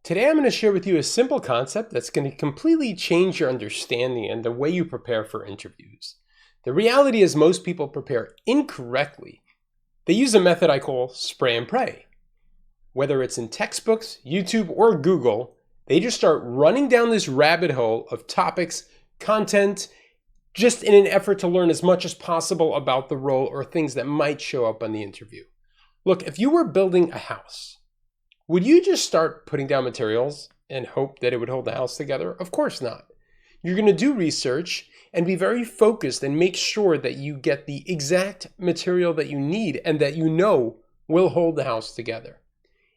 Today I'm going to share with you a simple concept that's going to completely change your understanding and the way you prepare for interviews. The reality is most people prepare incorrectly. They use a method I call spray and pray. Whether it's in textbooks, YouTube, or Google, they just start running down this rabbit hole of topics, content, just in an effort to learn as much as possible about the role or things that might show up on the interview. Look, if you were building a house, would you just start putting down materials and hope that it would hold the house together? Of course not. You're going to do research and be very focused and make sure that you get the exact material that you need and that you know will hold the house together.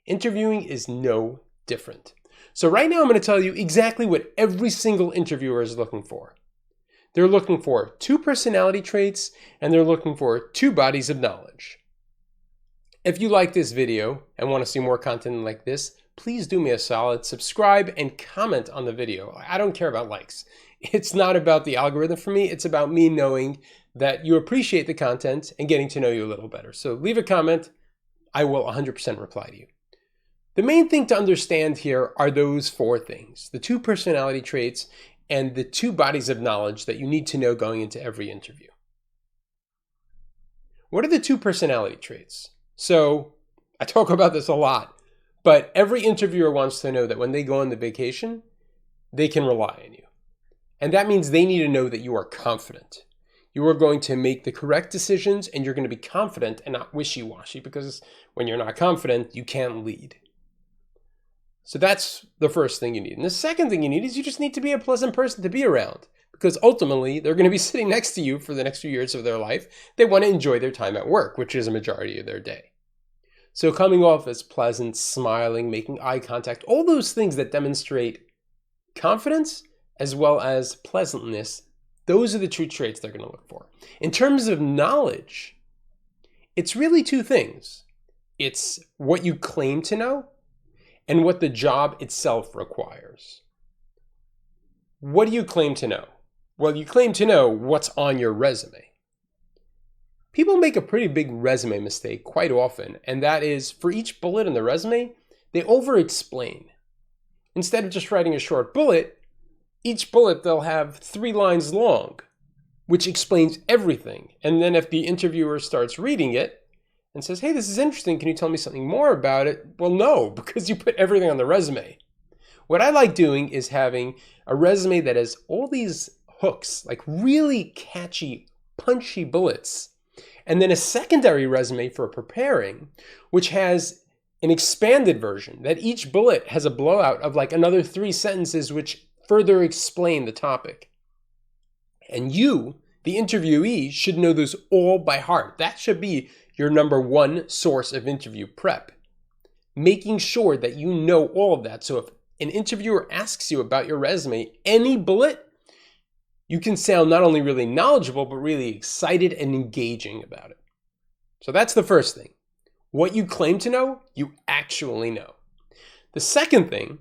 Interviewing is no different. So right now I'm going to tell you exactly what every single interviewer is looking for. They're looking for 2 personality traits and they're looking for 2 bodies of knowledge. If you like this video and want to see more content like this, please do me a solid, subscribe and comment on the video. I don't care about likes. It's not about the algorithm for me. It's about me knowing that you appreciate the content and getting to know you a little better. So leave a comment. I will 100% reply to you. The main thing to understand here are those 4 things, the 2 personality traits and the 2 bodies of knowledge that you need to know going into every interview. What are the 2 personality traits? So I talk about this a lot, but every interviewer wants to know that when they go on the vacation, they can rely on you. And that means they need to know that you are confident. You are going to make the correct decisions and you're going to be confident and not wishy-washy, because when you're not confident, you can't lead. So that's the first thing you need. And the second thing you need is you just need to be a pleasant person to be around, because ultimately they're going to be sitting next to you for the next few years of their life. They want to enjoy their time at work, which is a majority of their day. So coming off as pleasant, smiling, making eye contact, all those things that demonstrate confidence as well as pleasantness, those are the 2 traits they're going to look for. In terms of knowledge, it's really 2 things. It's what you claim to know and what the job itself requires. What do you claim to know? Well, you claim to know what's on your resume. People make a pretty big resume mistake quite often, and that is for each bullet in the resume, they over-explain. Instead of just writing a short bullet, each bullet they'll have 3 lines long, which explains everything. And then if the interviewer starts reading it and says, hey, this is interesting, can you tell me something more about it? Well, no, because you put everything on the resume. What I like doing is having a resume that has all these hooks, like really catchy, punchy bullets, and then a secondary resume for preparing, which has an expanded version that each bullet has a blowout of like another 3 sentences which further explain the topic. And you, the interviewee, should know those all by heart. That should be your number 1 source of interview prep. Making sure that you know all of that. So if an interviewer asks you about your resume, any bullet, you can sound not only really knowledgeable, but really excited and engaging about it. So that's the first thing. What you claim to know, you actually know. The second thing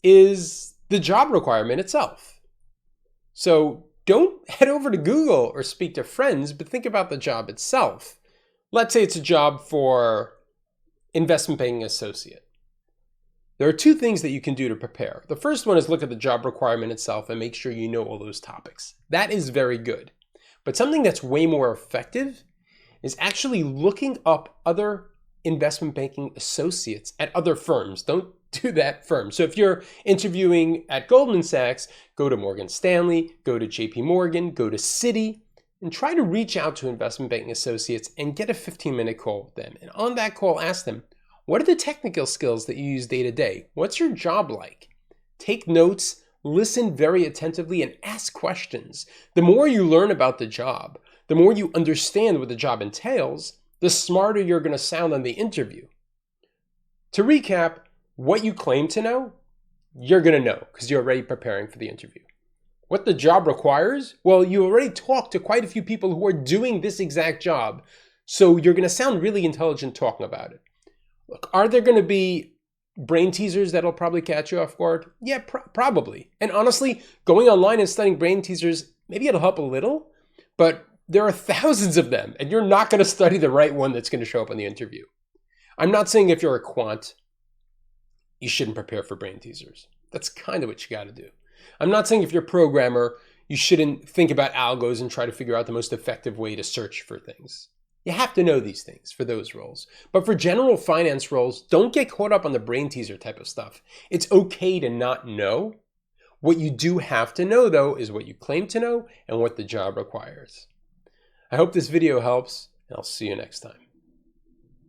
is the job requirement itself. So don't head over to Google or speak to friends, but think about the job itself. Let's say it's a job for investment banking associate. There are 2 things that you can do to prepare. The first one is look at the job requirement itself and make sure you know all those topics. That is very good. But something that's way more effective is actually looking up other investment banking associates at other firms. Don't do that firm. So if you're interviewing at Goldman Sachs, go to Morgan Stanley, go to JP Morgan, go to Citi, and try to reach out to investment banking associates and get a 15-minute call with them. And on that call, ask them, what are the technical skills that you use day to day? What's your job like? Take notes, listen very attentively, and ask questions. The more you learn about the job, the more you understand what the job entails, the smarter you're going to sound on the interview. To recap, what you claim to know, you're going to know because you're already preparing for the interview. What the job requires, well, you already talked to quite a few people who are doing this exact job, so you're going to sound really intelligent talking about it. Look, are there going to be brain teasers that'll probably catch you off guard? Yeah, probably. And honestly, going online and studying brain teasers, maybe it'll help a little, but there are thousands of them, and you're not going to study the right one that's going to show up in the interview. I'm not saying if you're a quant, you shouldn't prepare for brain teasers. That's kind of what you got to do. I'm not saying if you're a programmer, you shouldn't think about algos and try to figure out the most effective way to search for things. You have to know these things for those roles. But for general finance roles, don't get caught up on the brain teaser type of stuff. It's okay to not know. What you do have to know, though, is what you claim to know and what the job requires. I hope this video helps, and I'll see you next time.